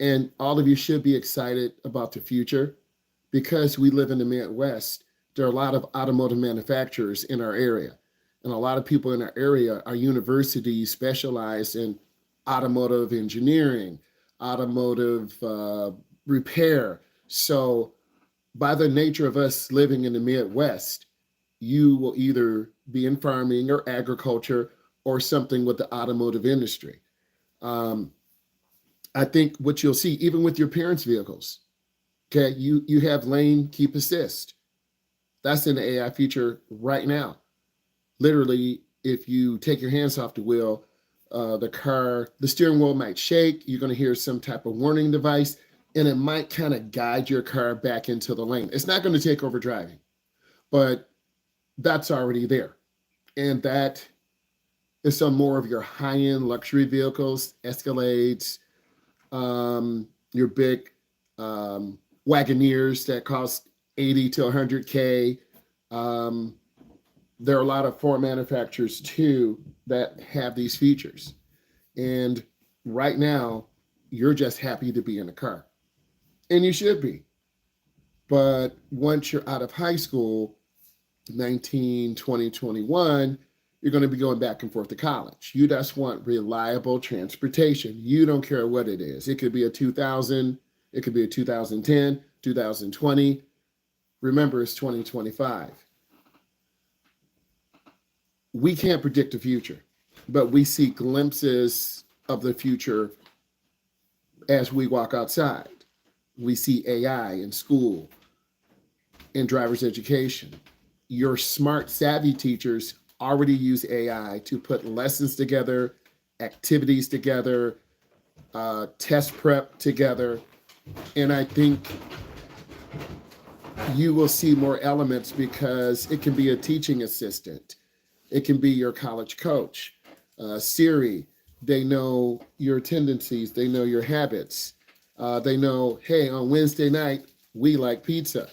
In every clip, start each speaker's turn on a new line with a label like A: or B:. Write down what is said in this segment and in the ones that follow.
A: And all of you should be excited about the future because we live in the Midwest. There are a lot of automotive manufacturers in our area. And a lot of people in our area are universities specialized in automotive engineering, automotive repair. So, by the nature of us living in the Midwest, you will either be in farming or agriculture or something with the automotive industry. Um, I think what you'll see, even with your parents' vehicles, okay, you have lane keep assist. That's an AI feature right now. Literally, if you take your hands off the wheel, the steering wheel might shake. You're going to hear some type of warning device, and it might kind of guide your car back into the lane. It's not going to take over driving, but that's already there. And that is some more of your high end luxury vehicles, Escalades, your big Wagoneers that cost 80 to 100K. Um, there are a lot of foreign manufacturers too that have these features. And right now, you're just happy to be in a car. And you should be. But once you're out of high school, 19, 20, 21, you're going to be going back and forth to college. You just want reliable transportation. You don't care what it is. It could be a 2000, it could be a 2010, 2020. Remember, it's 2025. We can't predict the future, but we see glimpses of the future as we walk outside. We see AI in school, in driver's education. Your smart, savvy teachers already use AI to put lessons together, activities together, test prep together. And I think you will see more elements because it can be a teaching assistant, it can be your college coach, Siri. They know your tendencies, they know your habits. They know, hey, on Wednesday night, we like pizza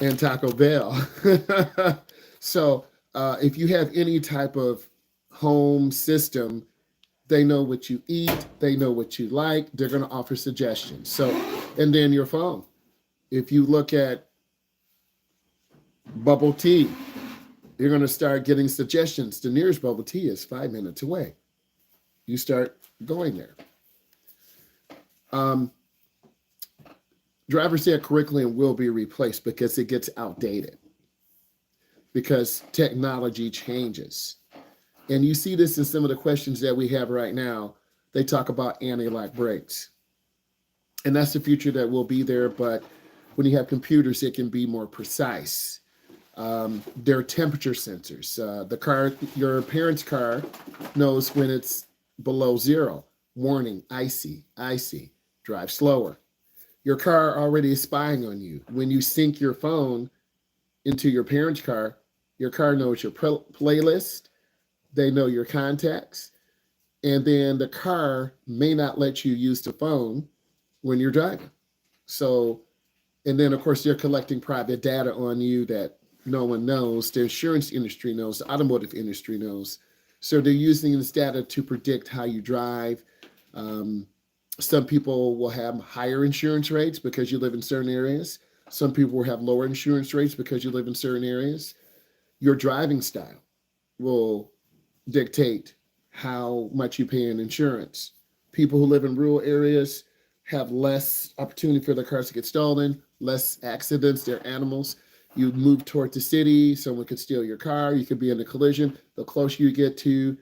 A: and Taco Bell. So if you have any type of home system, they know what you eat, they know what you like, they're going to offer suggestions. So, and then your phone. If you look at bubble tea, you're going to start getting suggestions. The nearest bubble tea is 5 minutes away. You start going there. Um, Driver's ed curriculum will be replaced because it gets outdated, because technology changes. And you see this in some of the questions that we have right now. They talk about anti-lock brakes. And that's the future that will be there. But when you have computers, it can be more precise. There are temperature sensors. Your parents' car knows when it's below zero. Warning, icy, icy, drive slower. Your car already is spying on you. When you sync your phone into your car knows your playlist, they know your contacts, and then the car may not let you use the phone when you're driving. So, and then of course they're collecting private data on you that no one knows. The insurance industry knows, the automotive industry knows. So they're using this data to predict how you drive. Um, some people will have higher insurance rates because you live in certain areas. Some people will have lower insurance rates because you live in certain areas. Your driving style will dictate how much you pay in insurance. People who live in rural areas have less opportunity for their cars to get stolen, less accidents, they're animals. You move toward the city, someone could steal your car, you could be in a collision. The closer you get to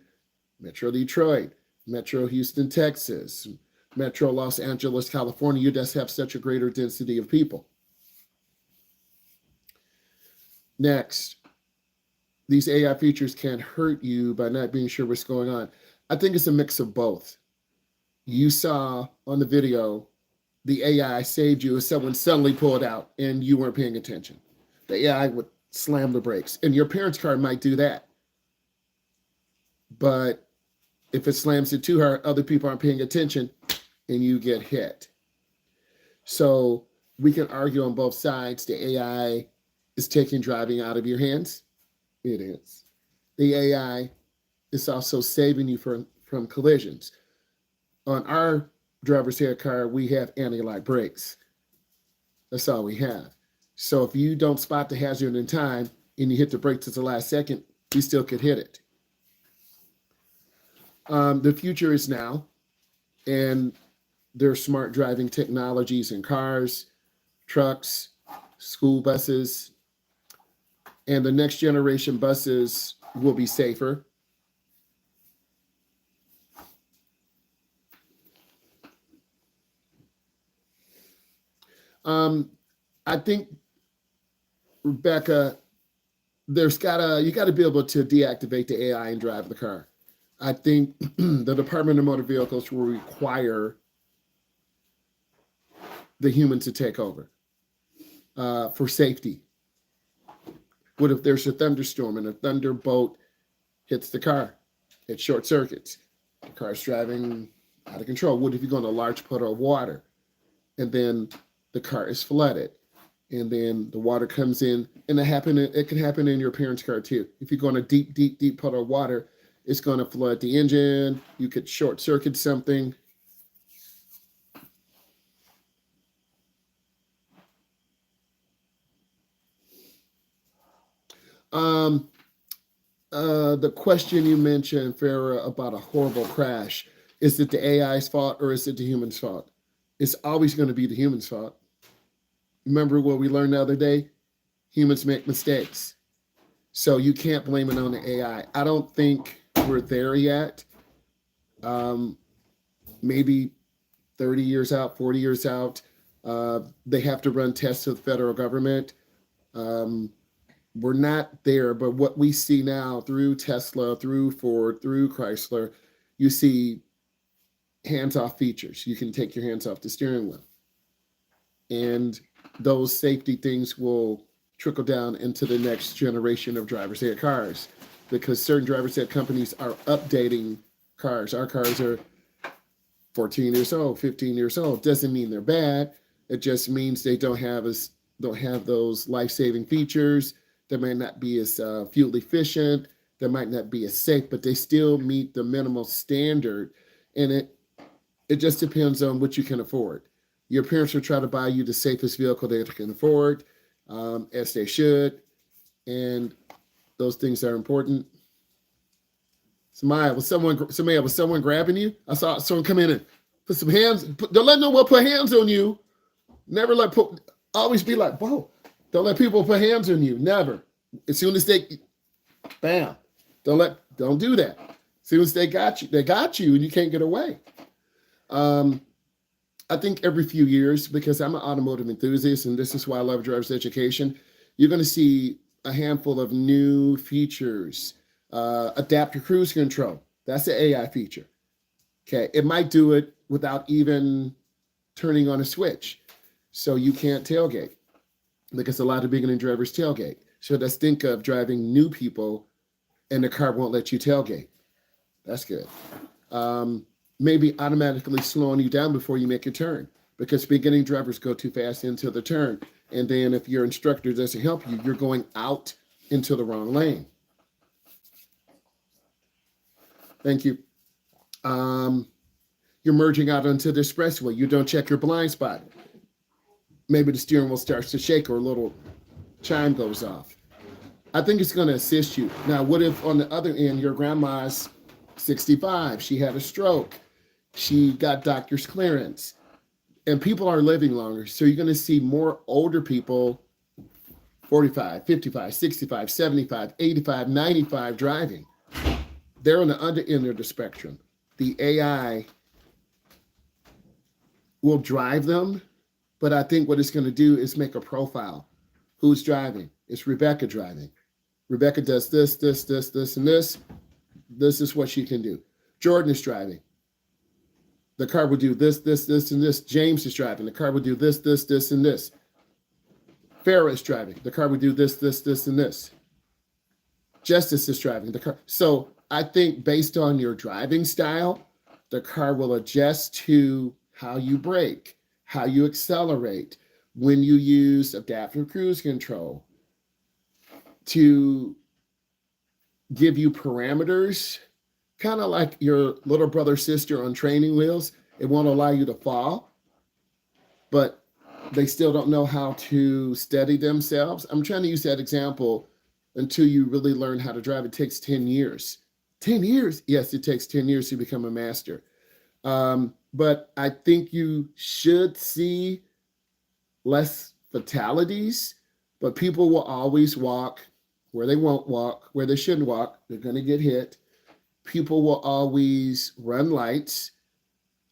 A: Metro Detroit, Metro Houston, Texas, Metro Los Angeles, California, you just have such a greater density of people. Next, these AI features can hurt you by not being sure what's going on. I think it's a mix of both. You saw on the video, the AI saved you if someone suddenly pulled out and you weren't paying attention. The AI would slam the brakes, and your parents' car might do that. But if it slams it too hard, other people aren't paying attention and you get hit. So we can argue on both sides. The AI is taking driving out of your hands. It is. The AI is also saving you from collisions. On our driver's ed car, we have anti-lock brakes. That's all we have. So if you don't spot the hazard in time and you hit the brakes at the last second, you still could hit it. The future is now, and there's smart driving technologies in cars, trucks, school buses, and the next generation buses will be safer. I think, Rebecca, you gotta be able to deactivate the AI and drive the car. I think the Department of Motor Vehicles will require the human to take over for safety. What if there's a thunderstorm and a thunderbolt hits the car? It short circuits. The car's driving out of control. What if you go in a large puddle of water and then the car is flooded? And then the water comes in, and it can happen in your parents' car too. If you go in a deep, deep, deep puddle of water, it's going to flood the engine. You could short circuit something. The question you mentioned, Farah, about a horrible crash, is it the AI's fault or is it the human's fault? It's always going to be the human's fault. Remember what we learned the other day? Humans make mistakes. So you can't blame it on the AI. I don't think we're there yet. Maybe 30 years out, 40 years out, they have to run tests with the federal government. We're not there, but what we see now through Tesla, through Ford, through Chrysler, you see hands-off features. You can take your hands off the steering wheel. And those safety things will trickle down into the next generation of driver's ed cars, because certain driver's ed companies are updating cars. Our cars are 14 years old, 15 years old. Doesn't mean they're bad. It just means they don't have those life-saving features. They might not be as fuel efficient. They might not be as safe, but they still meet the minimal standard. And it just depends on what you can afford. Your parents will try to buy you the safest vehicle they can afford, as they should, and those things are important. Was someone grabbing you? I saw someone come in and put some hands. Don't let no one put hands on you. Never always be like, whoa. Don't let people put hands on you. Never. As soon as bam. Don't do that. As soon as they got you and you can't get away. I think every few years, because I'm an automotive enthusiast and this is why I love driver's education, you're going to see a handful of new features. Adaptive cruise control. That's an AI feature. Okay. It might do it without even turning on a switch. So you can't tailgate, because a lot of beginning drivers tailgate. So let's think of driving new people and the car won't let you tailgate. That's good. Maybe automatically slowing you down before you make your turn, because beginning drivers go too fast into the turn. And then if your instructor doesn't help you, you're going out into the wrong lane. Thank you. You're merging out onto the expressway. You don't check your blind spot. Maybe the steering wheel starts to shake or a little chime goes off. I think it's going to assist you. Now, what if on the other end, your grandma's 65, she had a stroke, she got doctor's clearance, and people are living longer. So you're going to see more older people, 45, 55, 65, 75, 85, 95 driving. They're on the under end of the spectrum. The AI will drive them, but I think what it's going to do is make a profile. Who's driving? It's Rebecca driving. Rebecca does this, this, this, this, and this. This is what she can do. Jordan is driving. The car will do this, this, this, and this. James is driving. The car will do this, this, this, and this. Farah is driving. The car will do this, this, this, and this. Justice is driving the car. So I think based on your driving style, the car will adjust to how you brake, how you accelerate, when you use adaptive cruise control, to give you parameters, kind of like your little brother, sister on training wheels. It won't allow you to fall, but they still don't know how to steady themselves. I'm trying to use that example. Until you really learn how to drive, it takes 10 years. 10 years? Yes, it takes 10 years to become a master. But I think you should see less fatalities, but people will always walk where they won't walk, where they shouldn't walk. They're going to get hit. People will always run lights.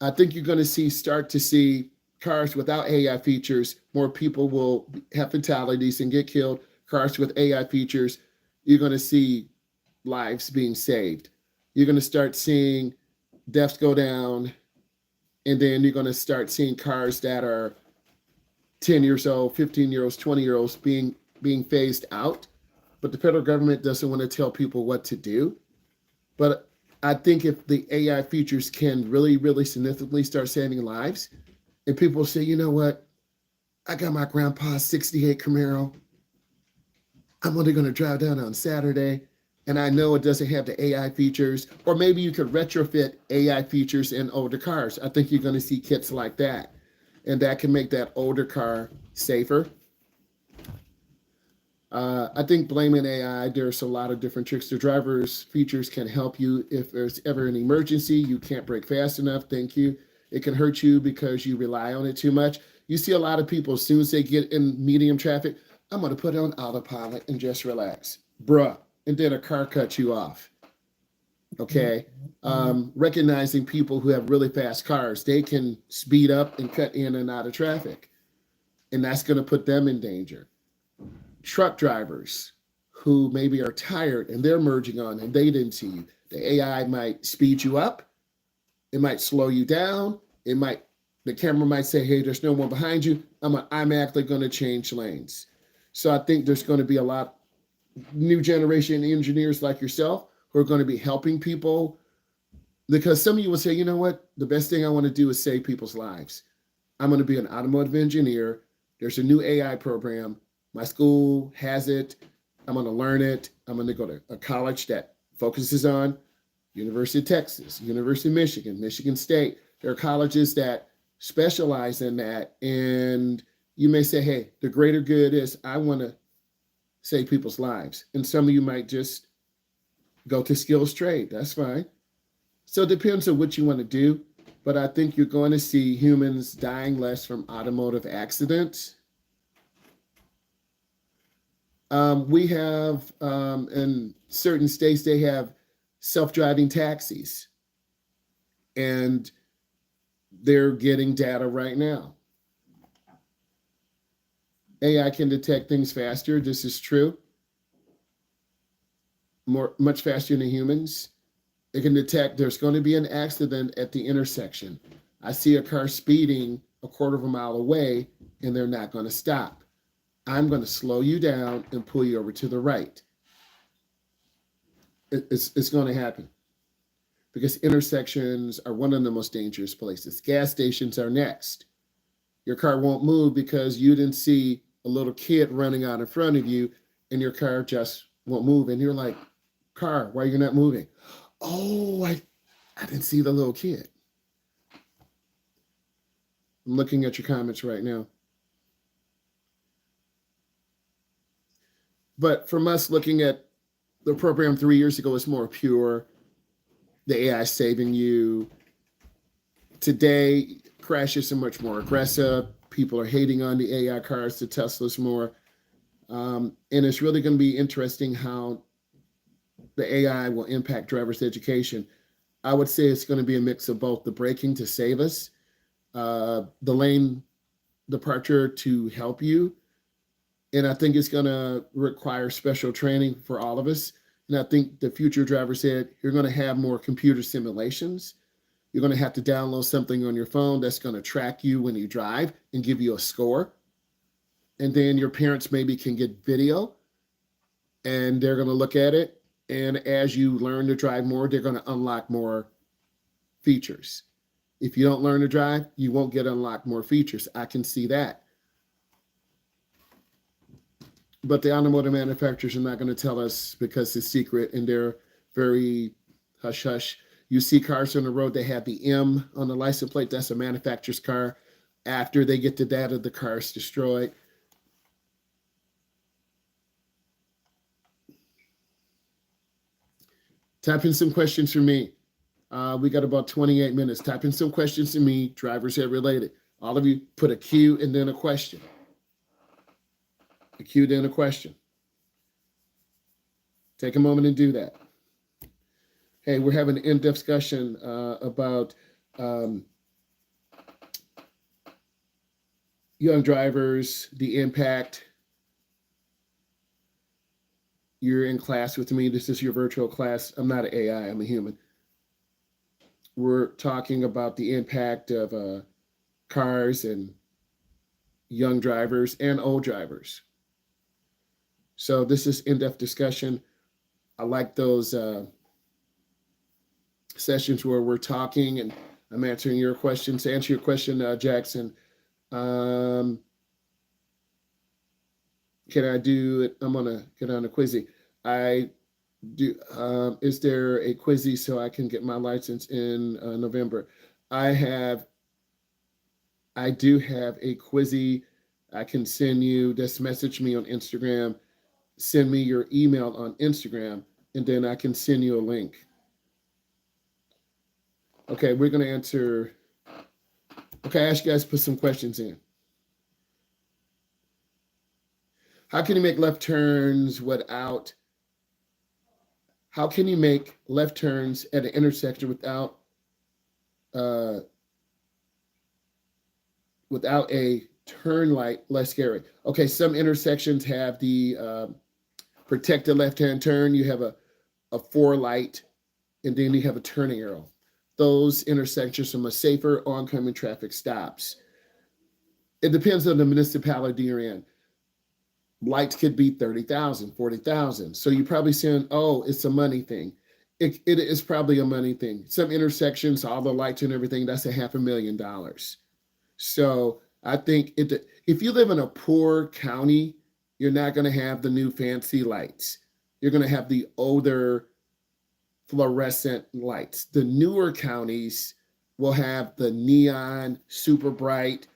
A: I think you're going to start to see cars without AI features. More people will have fatalities and get killed. Cars with AI features, you're going to see lives being saved. You're going to start seeing deaths go down, and then you're going to start seeing cars that are 10 years old, 15-year-olds, 20-year-olds being phased out. But the federal government doesn't want to tell people what to do. But I think if the AI features can really, really significantly start saving lives, and people say, you know what, I got my grandpa's 68 Camaro. I'm only going to drive down on Saturday, and I know it doesn't have the AI features. Or maybe you could retrofit AI features in older cars. I think you're going to see kits like that. And that can make that older car safer. I think blaming AI, there's a lot of different tricks. The driver's features can help you if there's ever an emergency. You can't brake fast enough. Thank you. It can hurt you because you rely on it too much. You see a lot of people, as soon as they get in medium traffic, I'm going to put on autopilot and just relax. Bruh. And then a car cuts you off. Okay. Recognizing people who have really fast cars, they can speed up and cut in and out of traffic. And that's going to put them in danger. Truck drivers who maybe are tired and they're merging on and they didn't see you. The AI might speed you up. It might slow you down. The camera might say, hey, there's no one behind you. I'm actually going to change lanes. So I think there's going to be a lot new generation engineers like yourself who are going to be helping people, because some of you will say, you know what, the best thing I want to do is save people's lives. I'm going to be an automotive engineer. There's a new AI program. My school has it. I'm going to learn it. I'm going to go to a college that focuses on University of Texas, University of Michigan, Michigan State. There are colleges that specialize in that. And you may say, hey, the greater good is I want to save people's lives. And some of you might just go to skills trade. That's fine. So it depends on what you want to do. But I think you're going to see humans dying less from automotive accidents. We have, in certain states, they have self-driving taxis. And they're getting data right now. AI can detect things faster. This is true. Much faster than humans. It can detect there's going to be an accident at the intersection. I see a car speeding a quarter of a mile away, and they're not going to stop. I'm going to slow you down and pull you over to the right. It's going to happen, because intersections are one of the most dangerous places. Gas stations are next. Your car won't move because you didn't see a little kid running out in front of you, and your car just won't move. And you're like, car, why are you not moving? Oh, I didn't see the little kid. I'm looking at your comments right now. But from us looking at the program 3 years ago, it's more pure. The AI saving you. Today, crashes are much more aggressive. People are hating on the AI cars, the Teslas more. And it's really going to be interesting how the AI will impact drivers' education. I would say it's going to be a mix of both the braking to save us, the lane departure to help you. And I think it's going to require special training for all of us. And I think the future driver said, you're going to have more computer simulations. You're going to have to download something on your phone that's going to track you when you drive and give you a score. And then your parents maybe can get video, and they're going to look at it. And as you learn to drive more, they're going to unlock more features. If you don't learn to drive, you won't get unlocked more features. I can see that. But the automotive manufacturers are not going to tell us because it's secret, and they're very hush hush. You see cars on the road that have the M on the license plate. That's a manufacturer's car. After they get the data, the car is destroyed. Type in some questions for me. We got about 28 minutes. Type in some questions to me, drivers that related. All of you put a Q and then a question. A Q, then a question. Take a moment and do that. Hey, we're having an in-depth discussion about young drivers, the impact. You're in class with me. This is your virtual class. I'm not an AI, I'm a human. We're talking about the impact of cars and young drivers and old drivers. So this is in-depth discussion. I like those sessions where we're talking and I'm answering your questions. To answer your question, Jackson, can I do it? I'm gonna get on a Quizzy. I do. Is there a Quizzy so I can get my license in November? I do have a Quizzy. I can send you. Just message me on Instagram. Send me your email on Instagram, and then I can send you a link. Okay, we're gonna answer. Okay, I ask you guys to put some questions in. How can you make left turns without? How can you make left turns at an intersection without a turn light less scary? Okay, some intersections have the protected left-hand turn. You have a 4 light, and then you have a turning arrow. Those intersections are safer oncoming traffic stops. It depends on the municipality you're in. Lights could be 30,000, 40,000. So you're probably saying, oh, it's a money thing. It is probably a money thing. Some intersections, all the lights and everything, that's $500,000. So I think if you live in a poor county, you're not going to have the new fancy lights. You're going to have the older fluorescent lights. The newer counties will have the neon, super bright,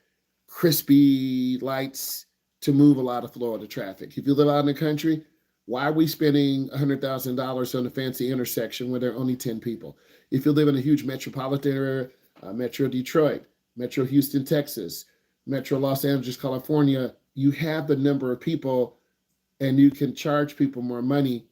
A: crispy lights to move a lot of Florida traffic. If you live out in the country, why are we spending $100,000 on a fancy intersection where there are only 10 people? If you live in a huge metropolitan area, Metro Detroit, Metro Houston, Texas, Metro Los Angeles, California, you have the number of people and you can charge people more money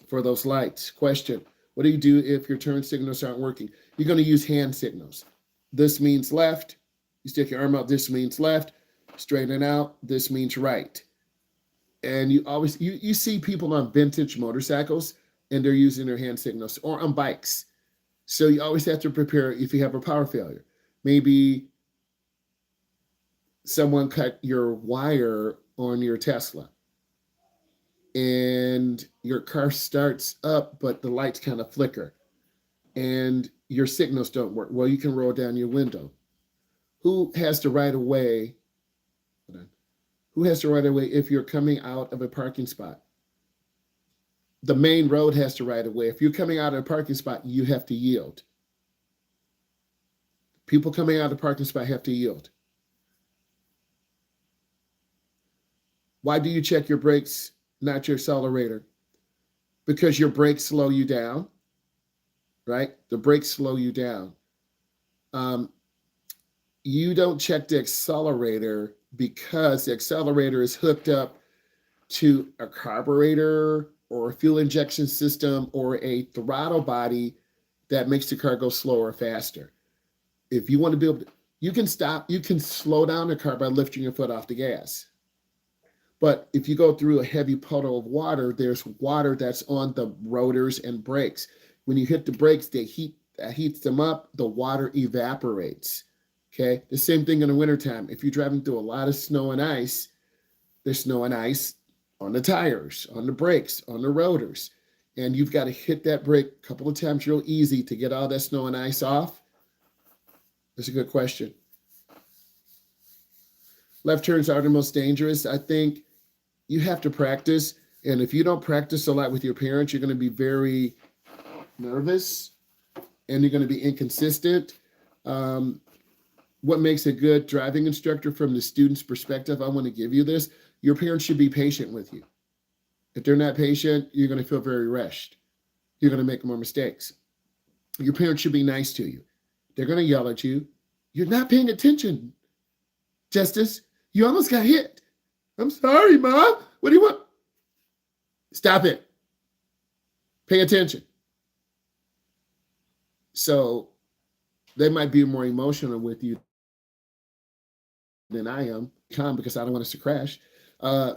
A: for those lights. Question, what do you do if your turn signals aren't working? You're going to use hand signals. This means left. You stick your arm out. This means left. Straighten out. This means right. And you always, you see people on vintage motorcycles and they're using their hand signals, or on bikes. So you always have to prepare if you have a power failure. Maybe someone cut your wire on your Tesla and your car starts up, but the lights kind of flicker and your signals don't work. Well, you can roll down your window. Who has the right of way? Who has the right of way if you're coming out of a parking spot? The main road has the right of way. If you're coming out of a parking spot, you have to yield. People coming out of the parking spot have to yield. Why do you check your brakes, not your accelerator? Because your brakes slow you down, right? The brakes slow you down. You don't check the accelerator because the accelerator is hooked up to a carburetor or a fuel injection system or a throttle body that makes the car go slower or faster. If you want to be able to, you can slow down the car by lifting your foot off the gas. But if you go through a heavy puddle of water, there's water that's on the rotors and brakes. When you hit the brakes, that heats them up, the water evaporates. Okay, the same thing in the wintertime. If you're driving through a lot of snow and ice, there's snow and ice on the tires, on the brakes, on the rotors. And you've got to hit that brake a couple of times real easy to get all that snow and ice off. That's a good question. Left turns are the most dangerous. I think you have to practice. And if you don't practice a lot with your parents, you're going to be very nervous. and you're going to be inconsistent. Um, what makes a good driving instructor from the student's perspective? I want to give you this. Your parents should be patient with you. If they're not patient, you're going to feel very rushed. You're going to make more mistakes. Your parents should be nice to you. They're going to yell at you. You're not paying attention, Justice. You almost got hit. I'm sorry, Mom. What do you want? Stop it. Pay attention. So they might be more emotional with you than I am, calm, because I don't want us to crash.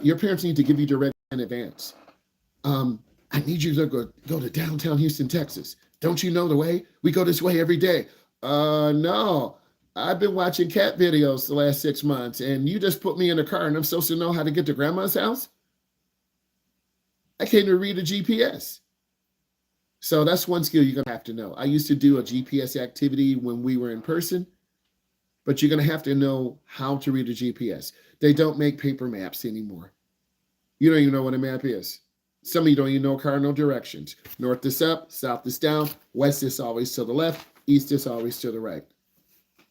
A: Your parents need to give you direction in advance. I need you to go to downtown Houston, Texas. Don't you know the way? We go this way every day. No. I've been watching cat videos the last 6 months, and you just put me in a car, and I'm supposed to know how to get to grandma's house? I can't even read a GPS. So that's one skill you're going to have to know. I used to do a GPS activity when we were in person, but you're going to have to know how to read a GPS. They don't make paper maps anymore. You don't even know what a map is. Some of you don't even know cardinal directions. North is up, south is down, west is always to the left, east is always to the right.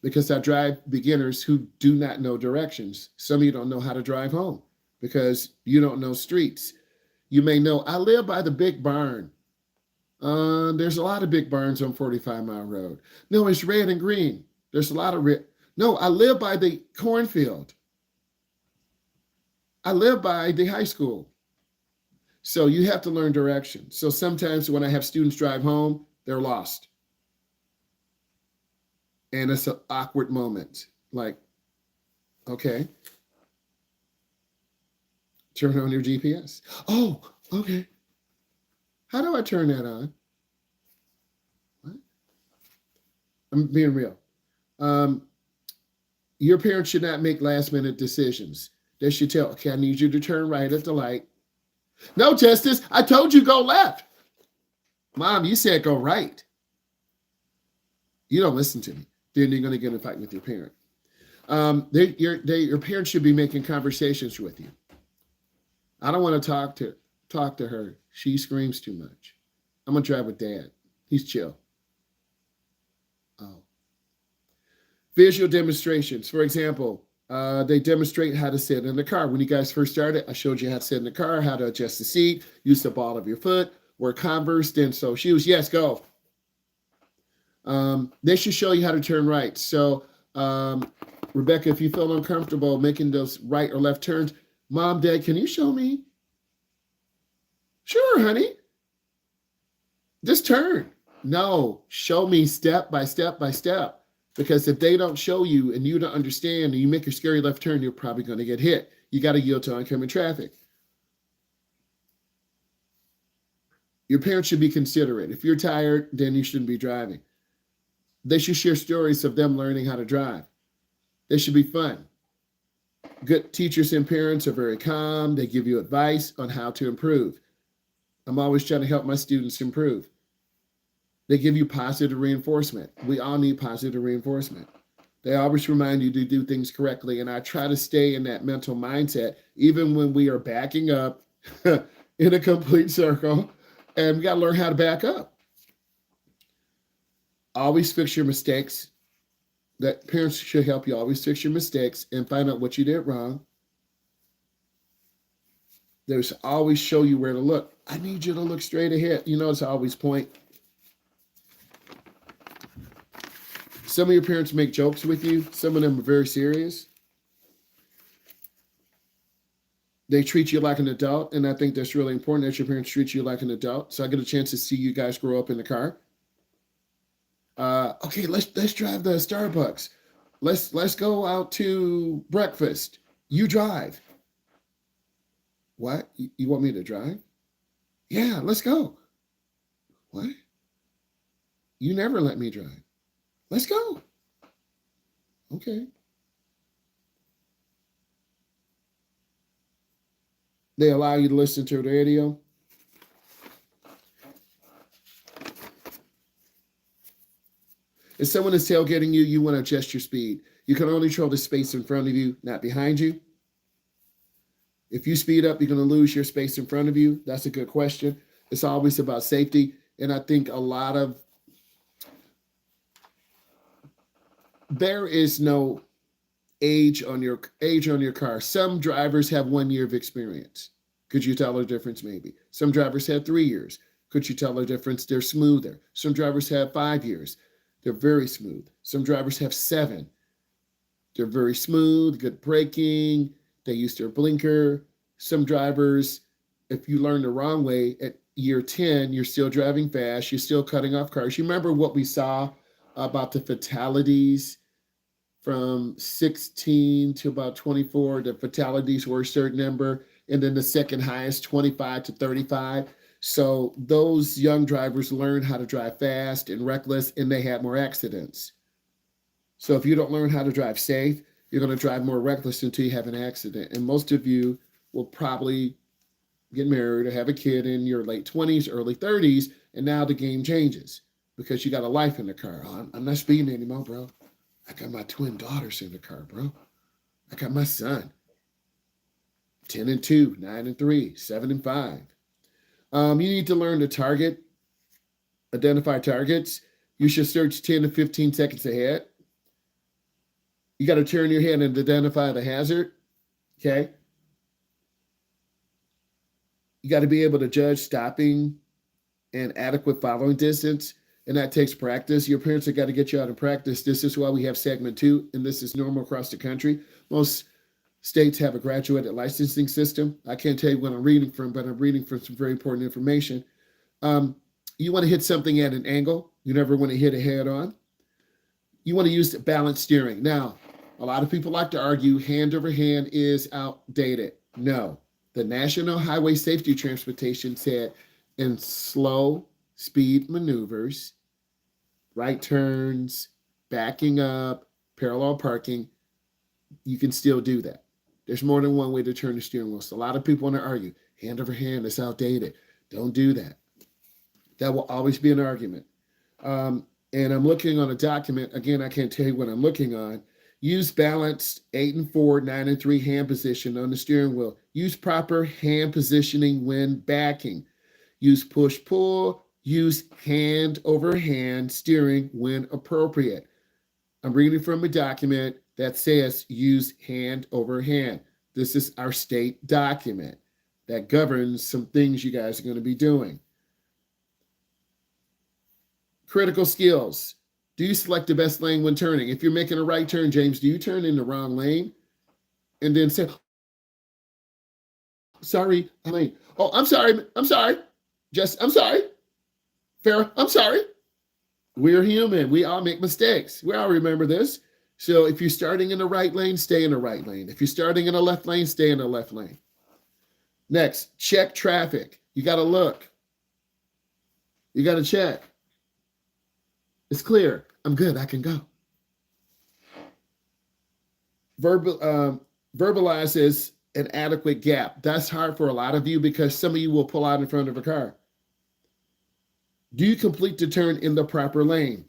A: Because I drive beginners who do not know directions. Some of you don't know how to drive home because you don't know streets. You may know, I live by the big barn. There's a lot of big barns on 45 Mile Road. No, it's red and green. There's a lot of red. No, I live by the cornfield. I live by the high school. So you have to learn directions. So sometimes when I have students drive home, they're lost. And it's an awkward moment. Like, okay. Turn on your GPS. Oh, okay. How do I turn that on? What? I'm being real. Your parents should not make last minute decisions. They should tell, okay, I need you to turn right at the light. No, Justice, I told you go left. Mom, you said go right. You don't listen to me. Then you're going to get in a fight with your parent. Your parents should be making conversations with you. I don't want to talk to her. She screams too much. I'm going to drive with Dad. He's chill. Oh. Visual demonstrations. For example, they demonstrate how to sit in the car. When you guys first started, I showed you how to sit in the car, how to adjust the seat, use the ball of your foot, wear Converse, then so shoes. Yes, go. They should show you how to turn right. So, Rebecca, if you feel uncomfortable making those right or left turns, Mom, Dad, can you show me? Sure, honey. Just turn. No, show me step by step by step. Because if they don't show you and you don't understand and you make a scary left turn, you're probably going to get hit. You got to yield to oncoming traffic. Your parents should be considerate. If you're tired, then you shouldn't be driving. They should share stories of them learning how to drive. They should be fun. Good teachers and parents are very calm. They give you advice on how to improve. I'm always trying to help my students improve. They give you positive reinforcement. We all need positive reinforcement. They always remind you to do things correctly. And I try to stay in that mental mindset, even when we are backing up in a complete circle. And we got to learn how to back up. Always fix your mistakes. That parents should help you always fix your mistakes and find out what you did wrong. There's always show you where to look. I need you to look straight ahead. You know, it's always point. Some of your parents make jokes with you. Some of them are very serious. They treat you like an adult, and I think that's really important that your parents treat you like an adult. So I get a chance to see you guys grow up in the car. Okay, let's drive the Starbucks. Let's go out to breakfast. You drive. What? You want me to drive? Yeah, let's go. What? You never let me drive. Let's go. Okay. They allow you to listen to the radio. If someone is tailgating you, you want to adjust your speed. You can only control the space in front of you, not behind you. If you speed up, you're going to lose your space in front of you. That's a good question. It's always about safety. And I think a lot of there is no age on your car. Some drivers have 1 year of experience. Could you tell the difference? Maybe. Some drivers have 3 years. Could you tell the difference? They're smoother. Some drivers have 5 years. They're very smooth. Some drivers have 7. They're very smooth, good braking. They use their blinker. Some drivers, if you learn the wrong way at year 10, you're still driving fast. You're still cutting off cars. You remember what we saw about the fatalities from 16 to about 24? The fatalities were a certain number. And then the second highest, 25 to 35. So those young drivers learned how to drive fast and reckless, and they had more accidents. So if you don't learn how to drive safe, you're going to drive more reckless until you have an accident. And most of you will probably get married or have a kid in your late 20s, early 30s, and now the game changes because you got a life in the car. Oh, I'm not speeding anymore, bro. I got my twin daughters in the car, bro. I got my son. 10 and 2, 9 and 3, 7 and 5. You need to learn to identify targets. You should search 10 to 15 seconds ahead. You got to turn your head and identify the hazard. Okay. You got to be able to judge stopping and adequate following distance. And that takes practice. Your parents have got to get you out of practice. This is why we have segment 2, and this is normal across the country. Most states have a graduated licensing system. I can't tell you what I'm reading from, but I'm reading from some very important information. You want to hit something at an angle. You never want to hit it head on. You want to use balanced steering. Now, a lot of people like to argue hand over hand is outdated. No. The National Highway Safety Transportation said in slow speed maneuvers, right turns, backing up, parallel parking, you can still do that. There's more than one way to turn the steering wheel. So a lot of people want to argue, hand over hand, it's outdated. Don't do that. That will always be an argument. And I'm looking on a document. Again, I can't tell you what I'm looking on. Use balanced 8 and 4, 9 and 3 hand position on the steering wheel. Use proper hand positioning when backing. Use push-pull. Use hand over hand steering when appropriate. I'm reading from a document that says use hand over hand. This is our state document that governs some things you guys are going to be doing. Critical skills. Do you select the best lane when turning? If you're making a right turn, James, do you turn in the wrong lane and then say, sorry, lane. Oh, I'm sorry. I'm sorry. I'm sorry. Farrah, I'm sorry. We're human. We all make mistakes. We all remember this. So if you're starting in the right lane, stay in the right lane. If you're starting in the left lane, stay in the left lane. Next, check traffic. You got to look. You got to check. It's clear. I'm good. I can go. Verbalizes an adequate gap. That's hard for a lot of you because some of you will pull out in front of a car. Do you complete the turn in the proper lane?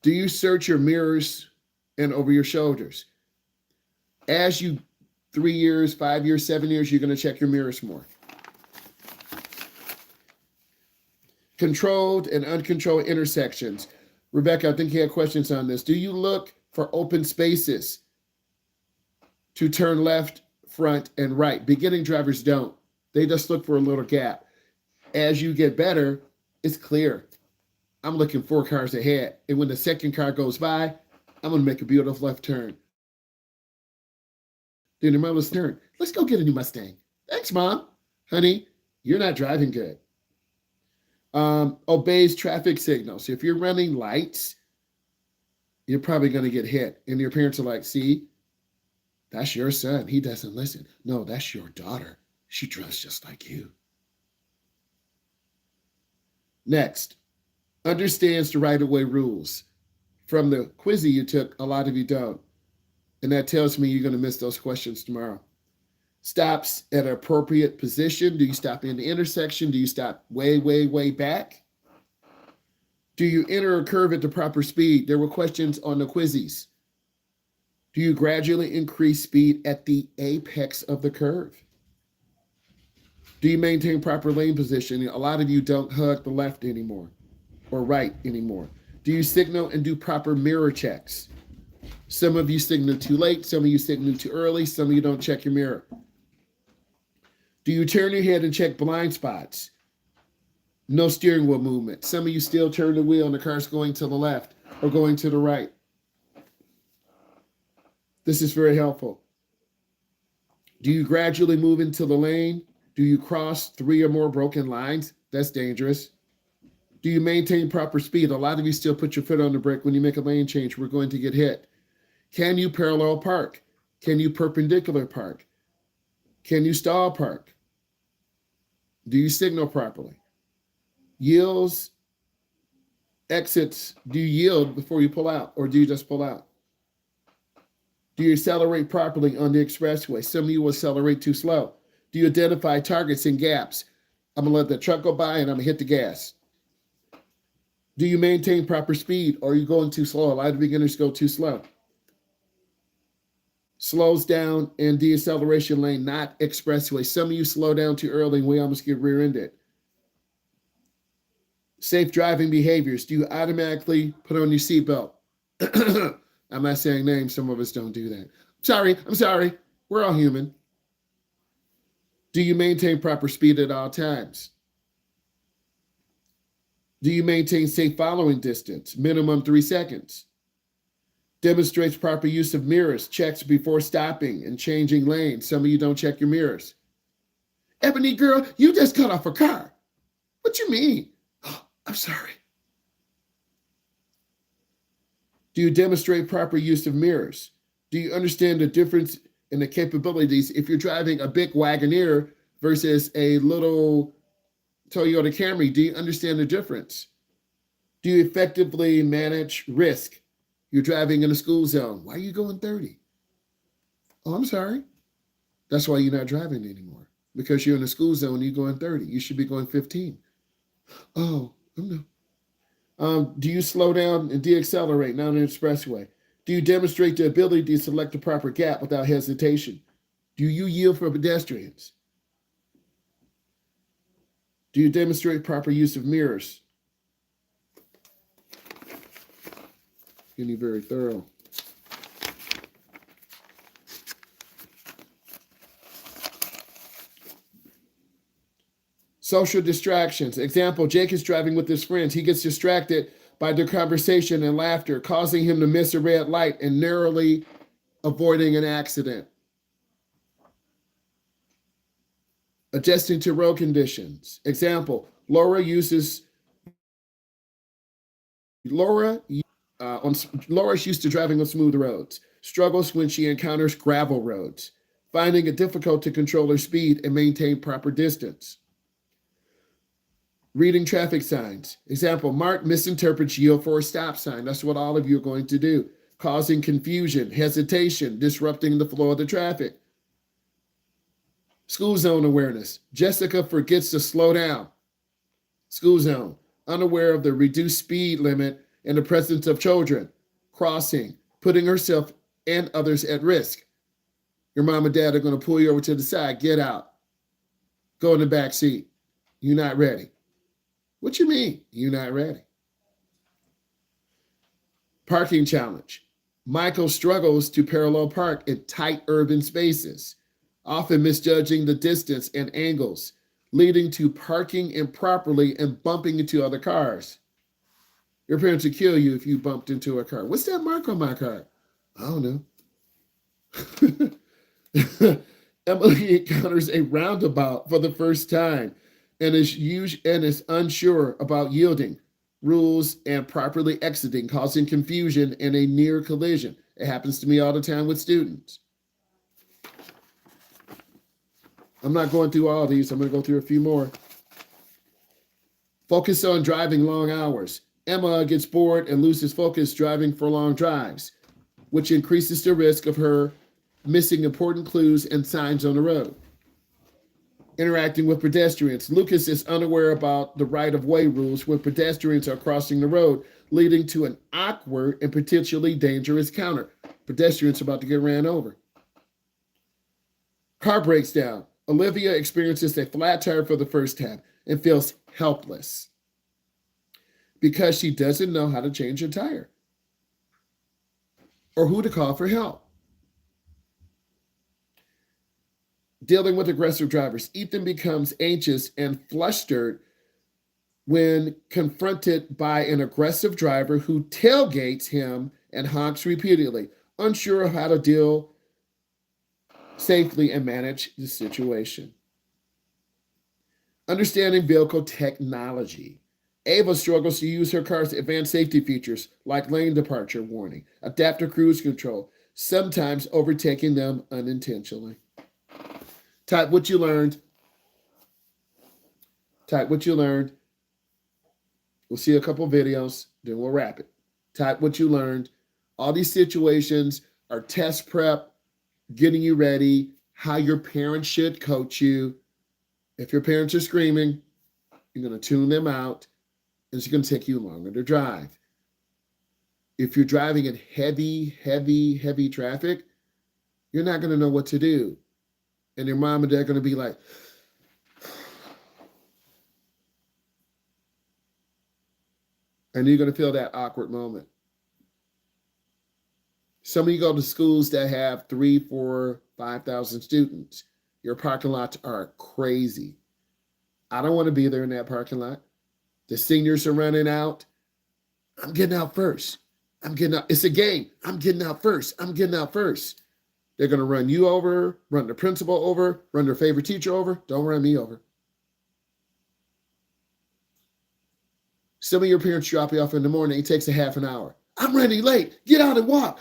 A: Do you search your mirrors and over your shoulders? As you 3 years, 5 years, 7 years, you're going to check your mirrors more. Controlled and uncontrolled intersections. Rebecca, I think you had questions on this. Do you look for open spaces to turn left, front, and right? Beginning drivers don't. They just look for a little gap. As you get better, it's clear. I'm looking 4 cars ahead. And when the second car goes by, I'm going to make a beautiful left turn. Then the mother's turn. Let's go get a new Mustang. Thanks, Mom. Honey, you're not driving good. Obeys traffic signals. If you're running lights, you're probably going to get hit. And your parents are like, see, that's your son. He doesn't listen. No, that's your daughter. She drives just like you. Next, understands the right-of-way rules. From the quiz you took, a lot of you don't. And that tells me you're going to miss those questions tomorrow. Stops at an appropriate position. Do you stop in the intersection? Do you stop way, way, way back? Do you enter a curve at the proper speed? There were questions on the quizzes. Do you gradually increase speed at the apex of the curve? Do you maintain proper lane position? A lot of you don't hug the left anymore or right anymore. Do you signal and do proper mirror checks? Some of you signal too late, some of you signal too early, some of you don't check your mirror. Do you turn your head and check blind spots? No steering wheel movement. Some of you still turn the wheel and the car's going to the left or going to the right. This is very helpful. Do you gradually move into the lane? Do you cross 3 or more broken lines? That's dangerous. Do you maintain proper speed? A lot of you still put your foot on the brake when you make a lane change. We're going to get hit. Can you parallel park? Can you perpendicular park? Can you stall park? Do you signal properly? Yields, exits, do you yield before you pull out, or do you just pull out? Do you accelerate properly on the expressway? Some of you will accelerate too slow. Do you identify targets and gaps? I'm going to let the truck go by and I'm going to hit the gas. Do you maintain proper speed, or are you going too slow? A lot of beginners go too slow. Slows down in deceleration lane, not expressway. Some of you slow down too early and we almost get rear-ended. Safe driving behaviors. Do you automatically put on your seatbelt? I'm not saying names. Some of us don't do that. I'm sorry. We're all human. Do you maintain proper speed at all times? Do you maintain safe following distance, minimum 3 seconds? Demonstrates proper use of mirrors, checks before stopping and changing lanes. Some of you don't check your mirrors. Ebony girl, you just cut off a car. What you mean? Oh, I'm sorry. Do you demonstrate proper use of mirrors? Do you understand the difference in the capabilities if you're driving a big Wagoneer versus a little Toyota Camry? Do you understand the difference? Do you effectively manage risk? You're driving in a school zone. Why are you going 30? Oh, I'm sorry. That's why you're not driving anymore. Because you're in a school zone, you're going 30. You should be going 15. Oh, no. Do you slow down and deaccelerate, not on an expressway? Do you demonstrate the ability to select the proper gap without hesitation? Do you yield for pedestrians? Do you demonstrate proper use of mirrors? Getting very thorough. Social distractions. Example, Jake is driving with his friends. He gets distracted by their conversation and laughter, causing him to miss a red light and narrowly avoiding an accident. Adjusting to road conditions. Example, Laura is used to driving on smooth roads, struggles when she encounters gravel roads, finding it difficult to control her speed and maintain proper distance. Reading traffic signs. Example, Mark misinterprets yield for a stop sign. That's what all of you are going to do, causing confusion, hesitation, disrupting the flow of the traffic. School zone awareness. Jessica forgets to slow down. School zone, unaware of the reduced speed limit in the presence of children, crossing, putting herself and others at risk. Your mom and dad are going to pull you over to the side. Get out. Go in the back seat. You're not ready. What you mean? You're not ready. Parking challenge. Michael struggles to parallel park in tight urban spaces, often misjudging the distance and angles, leading to parking improperly and bumping into other cars. Your parents would kill you if you bumped into a car. What's that mark on my car? I don't know. Emily encounters a roundabout for the first time and is unsure about yielding, rules, and properly exiting, causing confusion and a near collision. It happens to me all the time with students. I'm not going through all these. I'm going to go through a few more. Focus on driving long hours. Emma gets bored and loses focus driving for long drives, which increases the risk of her missing important clues and signs on the road. Interacting with pedestrians. Lucas is unaware about the right-of-way rules when pedestrians are crossing the road, leading to an awkward and potentially dangerous encounter. Pedestrians about to get ran over. Car breaks down. Olivia experiences a flat tire for the first time and feels helpless. because she doesn't know how to change a tire or who to call for help. Dealing with aggressive drivers. Ethan becomes anxious and flustered when confronted by an aggressive driver who tailgates him and honks repeatedly, unsure of how to deal safely and manage the situation. Understanding vehicle technology. Ava struggles to use her car's advanced safety features like lane departure warning, adaptive cruise control, sometimes overtaking them unintentionally. Type what you learned. Type what you learned. We'll see a couple videos, then we'll wrap it. Type what you learned. All these situations are test prep, getting you ready, how your parents should coach you. If your parents are screaming, you're going to tune them out, and it's going to take you longer to drive. If you're driving in heavy traffic, you're not going to know what to do. And your mom and dad are going to be like, and you're going to feel that awkward moment. Some of you go to schools that have 3,000, 4,000, 5,000 students. Your parking lots are crazy. I don't want to be there in that parking lot. The seniors are running out. I'm getting out first. I'm getting out. It's a game. I'm getting out first. I'm getting out first. They're going to run you over, run the principal over, run their favorite teacher over. Don't run me over. Some of your parents drop you off in the morning. It takes a half an hour. I'm running late. Get out and walk.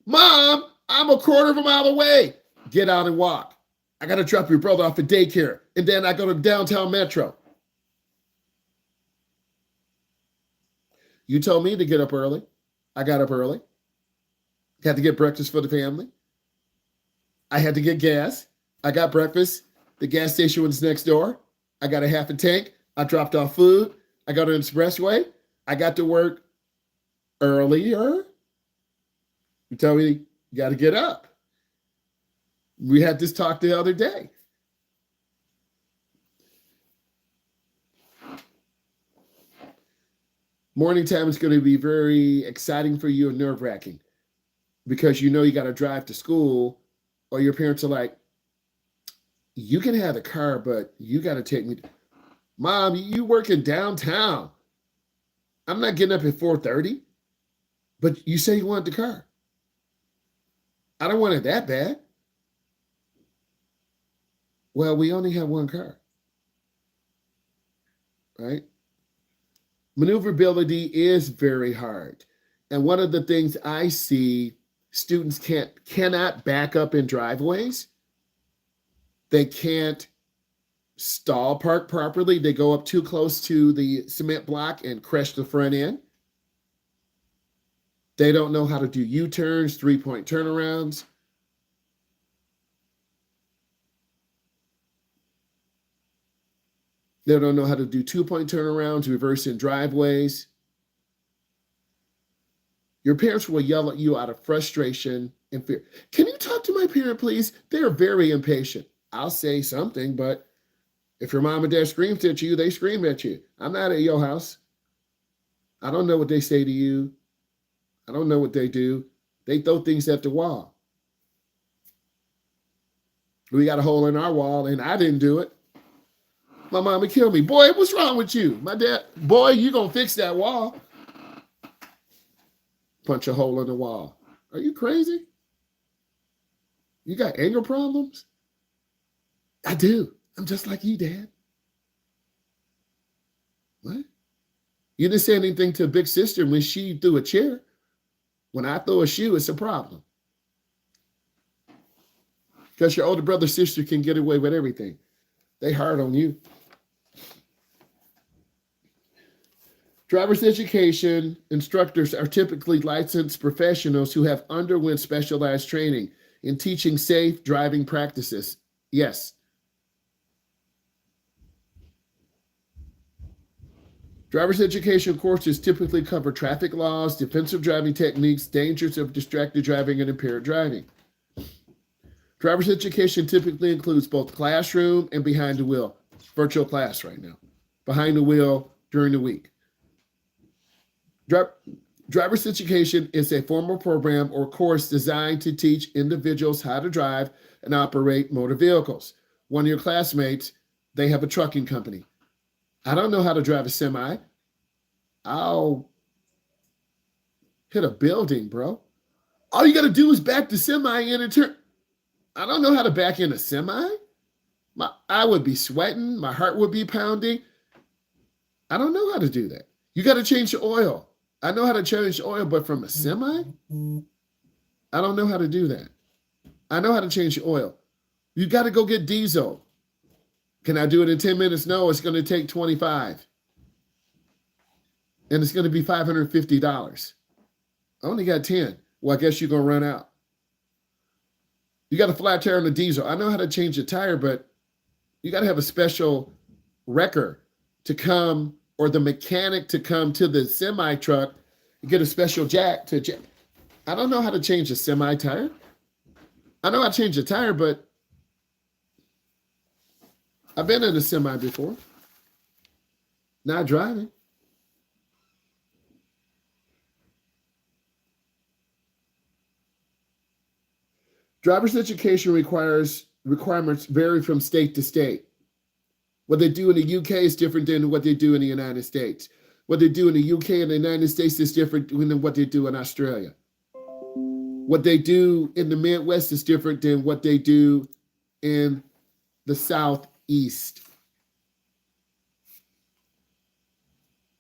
A: Mom, I'm a quarter of a mile away. Get out and walk. I got to drop your brother off at daycare. And then I go to downtown Metro. You told me to get up early. I got up early. Had to get breakfast for the family. I had to get gas. I got breakfast. The gas station was next door. I got a half a tank. I dropped off food. I got an expressway. I got to work earlier. You tell me you got to get up. We had this talk the other day. Morning time is going to be very exciting for you and nerve-wracking because you know you got to drive to school, or your parents are like, you can have the car, but you got to take me. Mom, you working downtown. I'm not getting up at 4:30, but you say you want the car. I don't want it that bad. Well, we only have one car, right? Maneuverability is very hard. And one of the things I see, students cannot back up in driveways. They can't stall park properly. They go up too close to the cement block and crash the front end. They don't know how to do U-turns, three-point turnarounds. They don't know how to do two-point turnarounds, reverse in driveways. Your parents will yell at you out of frustration and fear. Can you talk to my parent, please? They're very impatient. I'll say something, but if your mom and dad screamed at you, they scream at you. I'm not at your house. I don't know what they say to you. I don't know what they do. They throw things at the wall. We got a hole in our wall, and I didn't do it. My mama killed me. Boy, what's wrong with you? My dad, boy, you gonna fix that wall. Punch a hole in the wall. Are you crazy? You got anger problems? I do. I'm just like you, Dad. What? You didn't say anything to big sister when she threw a chair. When I throw a shoe, it's a problem. Because your older brother, sister can get away with everything. They hard on you. Driver's education instructors are typically licensed professionals who have underwent specialized training in teaching safe driving practices. Yes. Driver's education courses typically cover traffic laws, defensive driving techniques, dangers of distracted driving, and impaired driving. Driver's education typically includes both classroom and behind the wheel. Virtual class right now. Behind the wheel during the week. Driver's education is a formal program or course designed to teach individuals how to drive and operate motor vehicles. One of your classmates, they have a trucking company. I don't know how to drive a semi. I'll hit a building, bro. All you got to do is back the semi in and turn. I don't know how to back in a semi. I would be sweating. My heart would be pounding. I don't know how to do that. You got to change the oil. I know how to change the oil, but from a semi, I don't know how to do that. I know how to change the oil. You got to go get diesel. Can I do it in 10 minutes? No, it's going to take 25. And it's going to be $550. I only got 10. Well, I guess you're going to run out. You got a flat tire on the diesel. I know how to change the tire, but you got to have a special wrecker to come, or the mechanic to come to the semi truck and get a special jack to jack. I don't know how to change a semi tire. I know how to change a tire, but I've been in a semi before. Not driving. Driver's education requirements vary from state to state. What they do in the UK is different than what they do in the United States. What they do in the UK and the United States is different than what they do in Australia. What they do in the Midwest is different than what they do in the Southeast.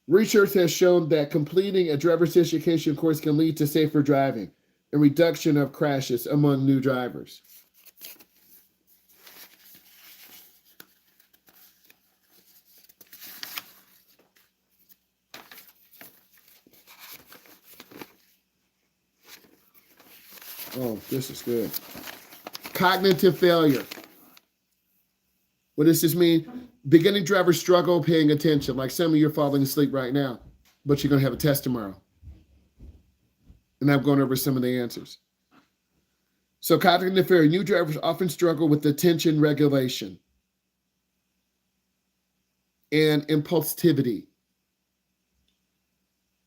A: Research has shown that completing a driver's education course can lead to safer driving and reduction of crashes among new drivers. Oh, this is good. Cognitive failure. What does this mean? Beginning drivers struggle paying attention. Like some of you are falling asleep right now, but you're going to have a test tomorrow. And I'm going over some of the answers. So cognitive failure. New drivers often struggle with attention regulation and impulsivity.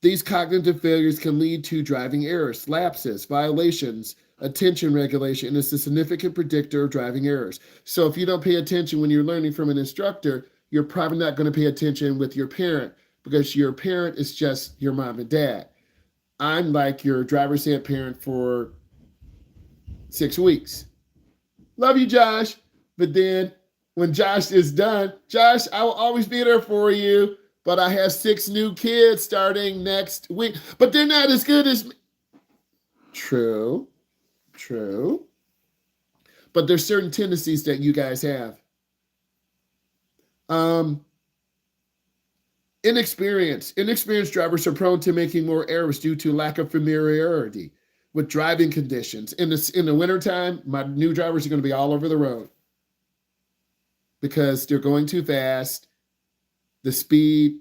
A: These cognitive failures can lead to driving errors, lapses, violations, attention regulation, and is a significant predictor of driving errors. So if you don't pay attention when you're learning from an instructor, you're probably not going to pay attention with your parent, because your parent is just your mom and dad. I'm like your driver's ed parent for 6 weeks. Love you, Josh. But then when Josh is done, Josh, I will always be there for you. But I have 6 new kids starting next week. But they're not as good as me. True. But there's certain tendencies that you guys have. Inexperienced drivers are prone to making more errors due to lack of familiarity with driving conditions. In the wintertime, my new drivers are going to be all over the road because they're going too fast. The speed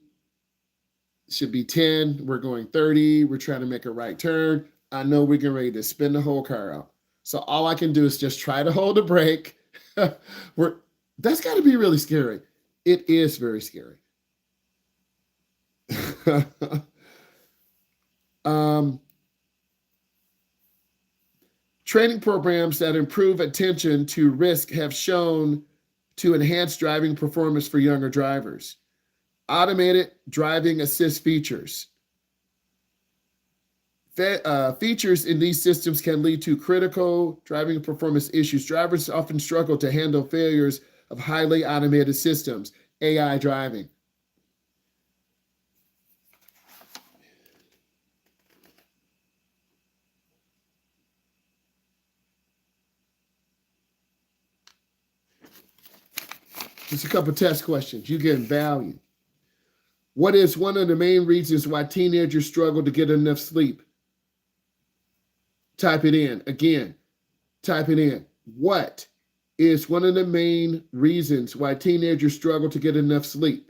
A: should be 10. We're going 30. We're trying to make a right turn. I know we're getting ready to spin the whole car out. So all I can do is just try to hold the brake. That's got to be really scary. It is very scary. Training programs that improve attention to risk have shown to enhance driving performance for younger drivers. Automated driving assist features. Features in these systems can lead to critical driving performance issues. Drivers often struggle to handle failures of highly automated systems, AI driving. Just a couple test questions. You get value. What is one of the main reasons why teenagers struggle to get enough sleep? Type it in. Again, type it in. What is one of the main reasons why teenagers struggle to get enough sleep?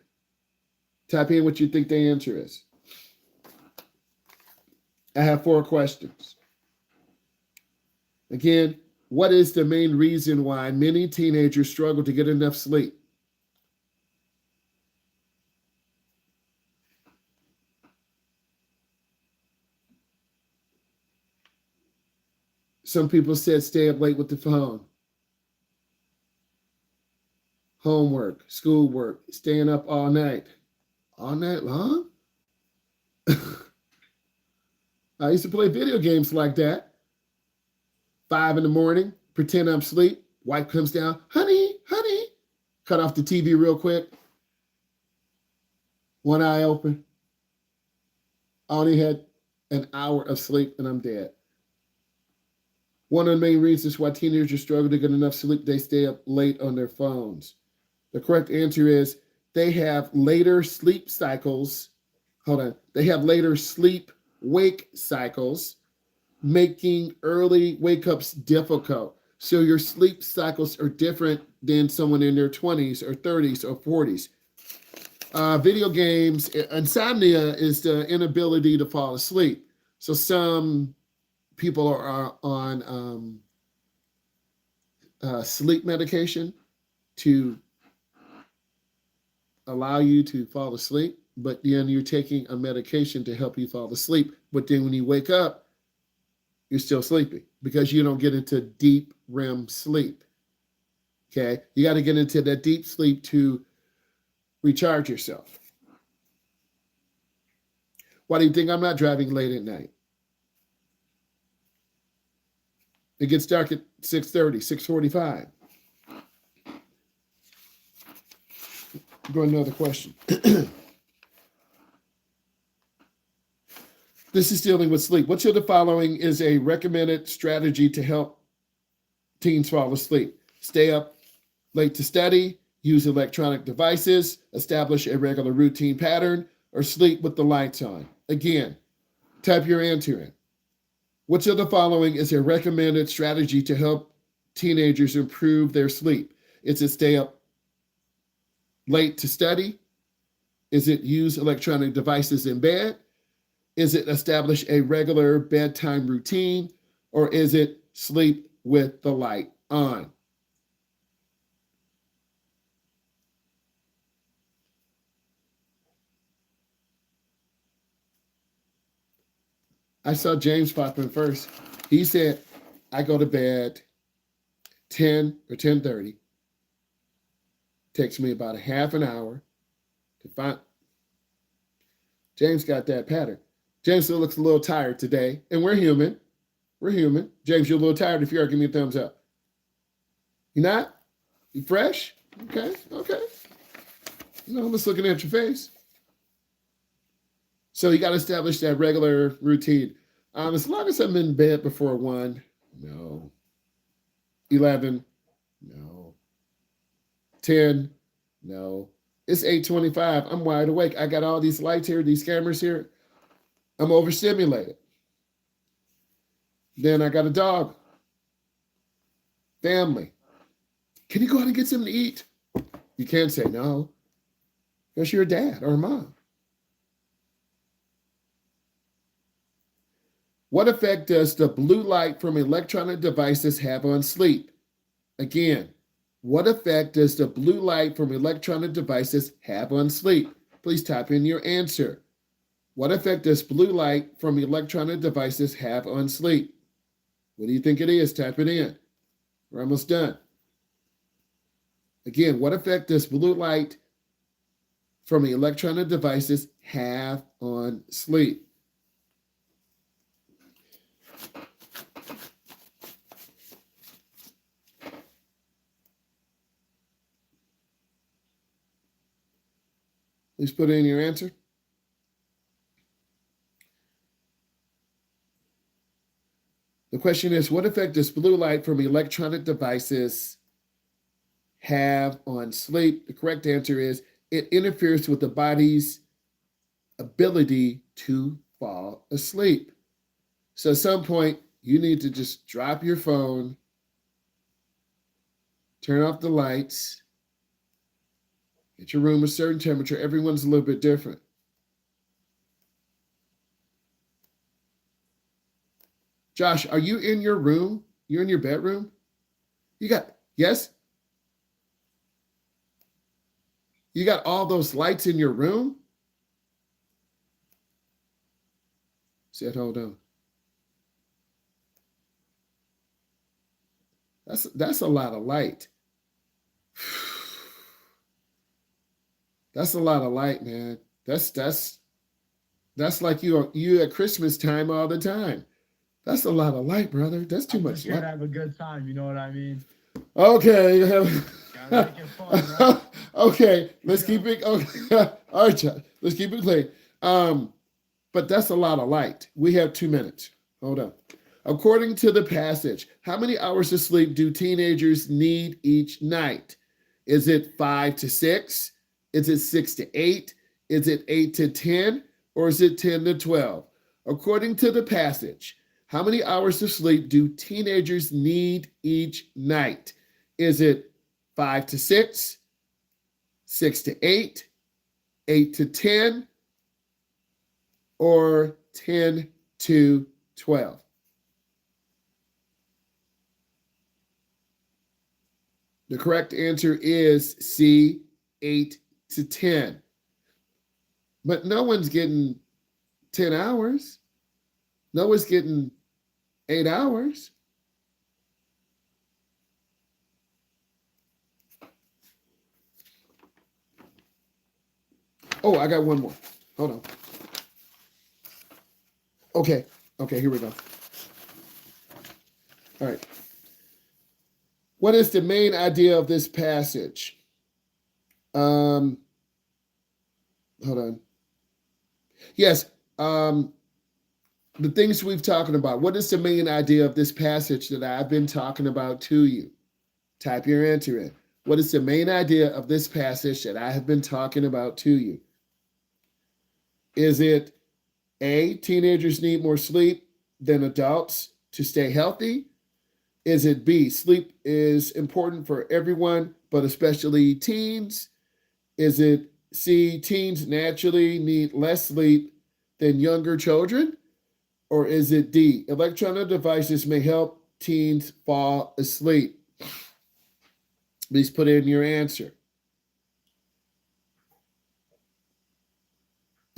A: Type in what you think the answer is. I have 4 questions. Again, what is the main reason why many teenagers struggle to get enough sleep? Some people said stay up late with the phone. Homework, schoolwork, staying up all night. All night long? I used to play video games like that. 5 in the morning, pretend I'm asleep. Wife comes down, honey, honey. Cut off the TV real quick. One eye open. I only had an hour of sleep and I'm dead. One of the main reasons why teenagers struggle to get enough sleep, they stay up late on their phones. The correct answer is they have later sleep cycles. Hold on. They have later sleep-wake cycles, making early wake-ups difficult. So your sleep cycles are different than someone in their 20s or 30s or 40s. Video games, insomnia is the inability to fall asleep. So some people are on sleep medication to allow you to fall asleep, but then you're taking a medication to help you fall asleep. But then when you wake up, you're still sleeping because you don't get into deep REM sleep. Okay? You got to get into that deep sleep to recharge yourself. Why do you think I'm not driving late at night? It gets dark at 6:30, 6:45. Go to another question. This is dealing with sleep. Which of the following is a recommended strategy to help teens fall asleep? Stay up late to study, use electronic devices, establish a regular routine pattern, or sleep with the lights on. Again, type your answer in. Which of the following is a recommended strategy to help teenagers improve their sleep? Is it stay up late to study? Is it use electronic devices in bed? Is it establish a regular bedtime routine? Or is it sleep with the light on? I saw James pop in first. He said, I go to bed 10 or 10:30. Takes me about a half an hour to find. James got that pattern. James still looks a little tired today, and we're human. We're human. James, you're a little tired if you are. Give me a thumbs up. You not? You fresh? Okay, okay. No, I'm just looking at your face. So you got to establish that regular routine. As long as I'm in bed before 1, no. 11, no. 10, no. It's 8:25. I'm wide awake. I got all these lights here, these cameras here. I'm overstimulated. Then I got a dog. Family. Can you go out and get something to eat? You can't say no. Because you're a dad or a mom. What effect does the blue light from electronic devices have on sleep? Again, what effect does the blue light from electronic devices have on sleep? Please type in your answer. What effect does blue light from electronic devices have on sleep? What do you think it is? Type it in. We're almost done. Again, what effect does blue light from electronic devices have on sleep? Please put in your answer. The question is, what effect does blue light from electronic devices have on sleep? The correct answer is, it interferes with the body's ability to fall asleep. So at some point, you need to just drop your phone, turn off the lights, get your room a certain temperature. Everyone's a little bit different. Josh, are you in your room? You're in your bedroom? Yes? You got all those lights in your room? Said, hold on. That's a lot of light. That's a lot of light, man. That's like you at Christmas time all the time. That's a lot of light, brother. That's too
B: I'm just
A: much
B: here
A: light.
B: to have a good time. You know what I mean?
A: Okay.
B: Gotta make it fun, right?
A: Okay.
B: You
A: Let's keep
B: know?
A: it. Okay. All right, John. Let's keep it clean. Um, but that's a lot of light. We have 2 minutes. Hold on. According to the passage, how many hours of sleep do teenagers need each night? Is it 5 to 6? Is it 6 to 8? Is it 8 to 10? Or is it 10 to 12? According to the passage, how many hours of sleep do teenagers need each night? Is it 5 to 6, 6 to 8, 8 to 10, or 10 to 12? The correct answer is C, 8 to 10. But no one's getting 10 hours. No one's getting 8 hours. Oh, I got one more. Hold on. Okay. Okay, here we go. All right. What is the main idea of this passage? Um, Hold on. Yes. The things we've talking about. What is the main idea of this passage that I've been talking about to you? Type your answer in. What is the main idea of this passage that I have been talking about to you? Is it A, teenagers need more sleep than adults to stay healthy? Is it B, sleep is important for everyone, but especially teens? Is it C, teens naturally need less sleep than younger children? Or is it D, electronic devices may help teens fall asleep? Please put in your answer.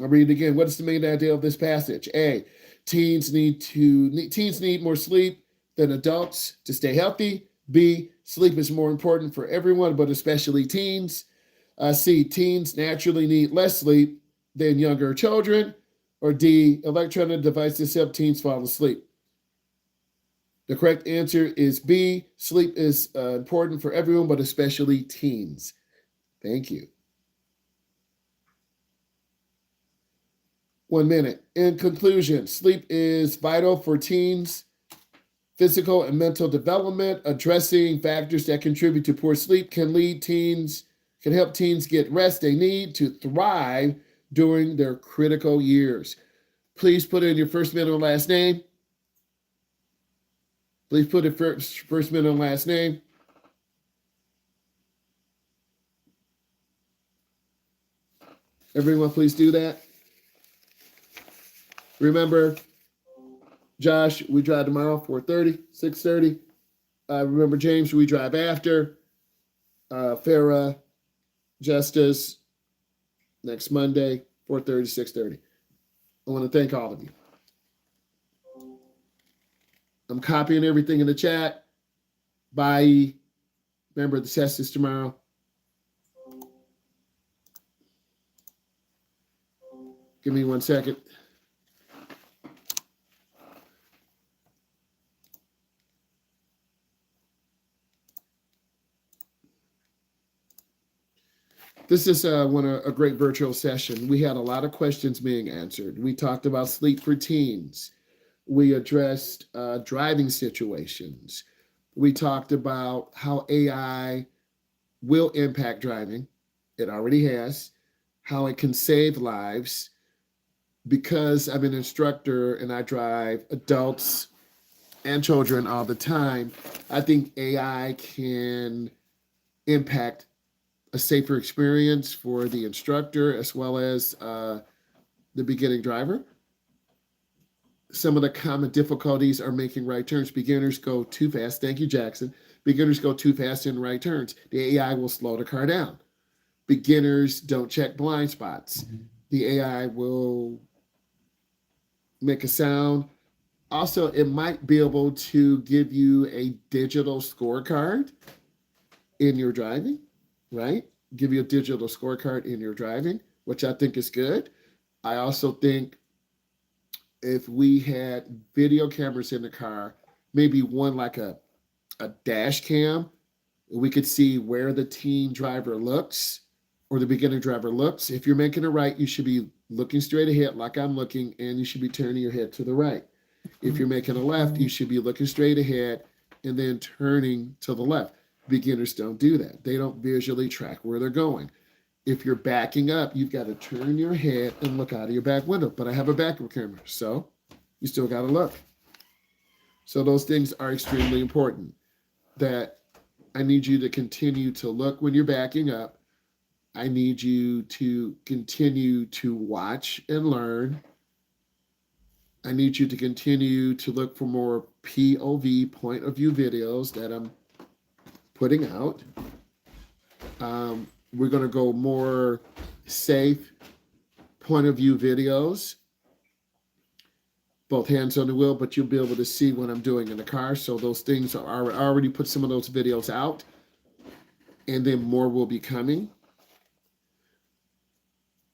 A: I'll read it again. What is the main idea of this passage? A, teens need more sleep than adults to stay healthy. B, sleep is more important for everyone, but especially teens. C, teens naturally need less sleep than younger children. Or D, electronic devices help teens fall asleep. The correct answer is B, sleep is important for everyone, but especially teens. Thank you. 1 minute. In conclusion, sleep is vital for teens' physical and mental development. Addressing factors that contribute to poor sleep can help teens get rest they need to thrive during their critical years. Please put in your first, middle, and last name. Please put in first, middle, and last name. Everyone, please do that. Remember, Josh, we drive tomorrow, 4:30, 6:30. Remember, James, we drive after. Farah, Justice, next Monday, 4:30, 6:30. I want to thank all of you. I'm copying everything in the chat. Bye. Remember, the test is tomorrow. Give me 1 second. This is a great virtual session. We had a lot of questions being answered. We talked about sleep for teens. We addressed driving situations. We talked about how AI will impact driving. It already has. How it can save lives. Because I'm an instructor and I drive adults and children all the time, I think AI can impact a safer experience for the instructor as well as the beginning driver. Some of the common difficulties are making right turns. Beginners go too fast. Thank you, Jackson. Beginners go too fast in right turns. The AI will slow the car down. Beginners don't check blind spots. The AI will make a sound Also, it might be able to give you a digital scorecard in your driving, right? Give you a digital scorecard in your driving, which I think is good. I also think if we had video cameras in the car, maybe one like a dash cam, we could see where the teen driver looks or the beginner driver looks. If you're making a right, you should be looking straight ahead like I'm looking, and you should be turning your head to the right. If you're making a left, you should be looking straight ahead and then turning to the left. Beginners don't do that. They don't visually track where they're going. If you're backing up, you've got to turn your head and look out of your back window. But I have a backup camera, so you still got to look. So those things are extremely important. That I need you to continue to look when you're backing up. I need you to continue to watch and learn. I need you to continue to look for more POV, point of view videos that I'm putting out. We're going to go more safe point of view videos, both hands on the wheel, but you'll be able to see what I'm doing in the car. So those things are I already put some of those videos out, and then more will be coming.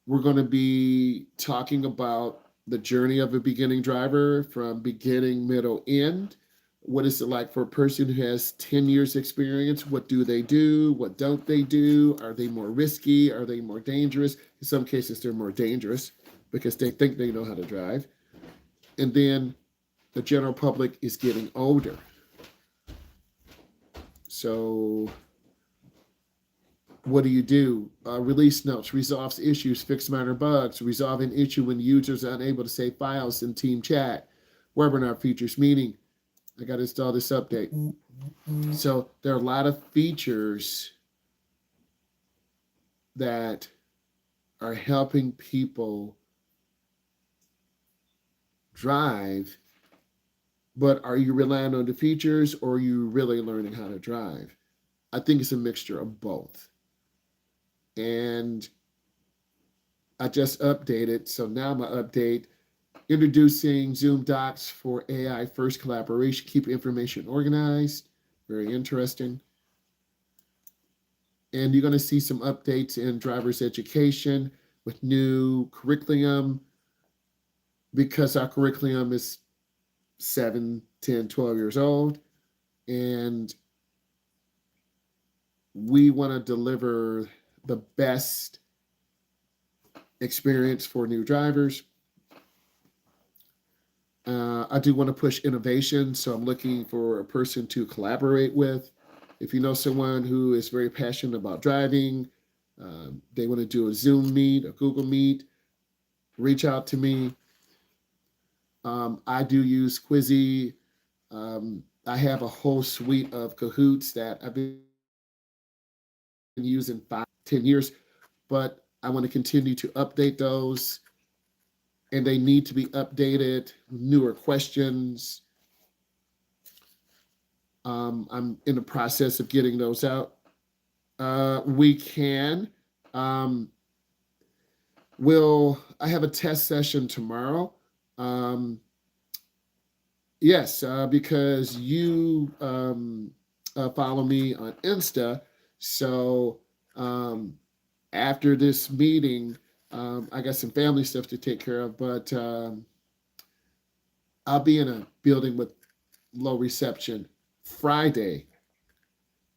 A: We're going to be talking about the journey of a beginning driver from beginning, middle, end. What is it like for a person who has 10 years experience? What do they do? What don't they do? Are they more risky? Are they more dangerous? In some cases, they're more dangerous because they think they know how to drive. And then the general public is getting older. So what do? Release notes, resolves issues, fix minor bugs, resolve an issue when users are unable to save files in team chat, webinar features, meaning I got to install this update. So there are a lot of features that are helping people drive, but are you relying on the features or are you really learning how to drive? I think it's a mixture of both. And I just updated, so now I'm going to update introducing Zoom Docs for AI first collaboration, keep information organized. Very interesting. And you're going to see some updates in driver's education with new curriculum because our curriculum is 7, 10, 12 years old. And we want to deliver the best experience for new drivers. I do want to push innovation, so I'm looking for a person to collaborate with. If you know someone who is very passionate about driving, they want to do a Zoom meet, a Google Meet, reach out to me. I do use Quizzy. I have a whole suite of Kahoots that I've been using 5, 10 years, but I want to continue to update those, and they need to be updated, newer questions. I'm in the process of getting those out. We can. I have a test session tomorrow. Yes, because you follow me on Insta. So after this meeting, I got some family stuff to take care of, but I'll be in a building with low reception Friday.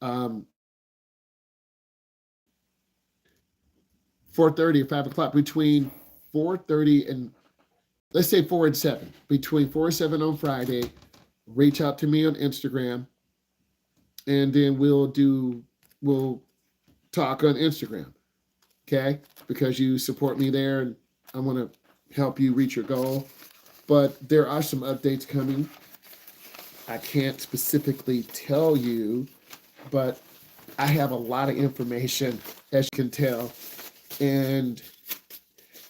A: 4:30 or 5 o'clock, between 4:30 and let's say 4 and 7, between 4 and 7 on Friday. Reach out to me on Instagram, and then we'll talk on Instagram, okay? Because you support me there, and I want to help you reach your goal. But there are some updates coming. I can't specifically tell you, but I have a lot of information, as you can tell, and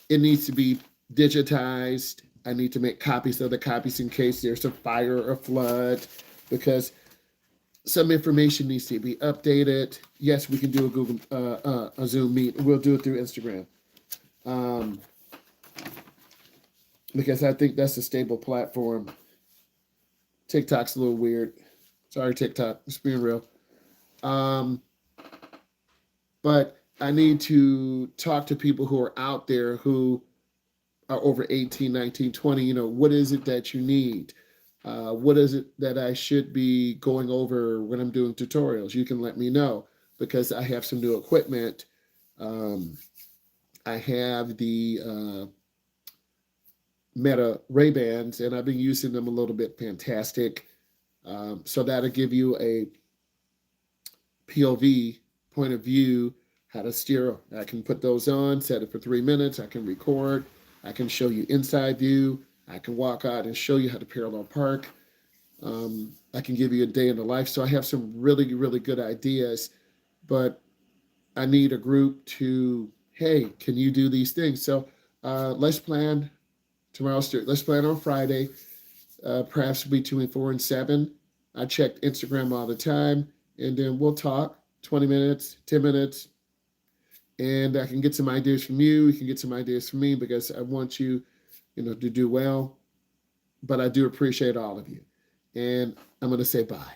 A: it needs to be digitized. I need to make copies of the copies in case there's a fire or flood, because some information needs to be updated. Yes, we can do a Google a Zoom meet. We'll do it through Instagram, because I think that's a stable platform. TikTok's a little weird. Sorry, TikTok. It's being real. Um, but I need to talk to people who are out there who are over 18, 19, 20. What is it that you need? What is it that I should be going over when I'm doing tutorials? You can let me know because I have some new equipment. Um, I have the Meta Ray-Bans, and I've been using them a little bit. Fantastic. So that'll give you a POV, point of view, how to steer. I can put those on, set it for 3 minutes. I can record. I can show you inside view. I can walk out and show you how to parallel park. I can give you a day in the life. So I have some really, really good ideas, but I need a group to, hey, can you do these things? So let's plan tomorrow's. Let's plan on Friday, perhaps between 4 and 7. I check Instagram all the time, and then we'll talk 20 minutes, 10 minutes, and I can get some ideas from you. You can get some ideas from me because I want you, to do well. But I do appreciate all of you. And I'm going to say bye.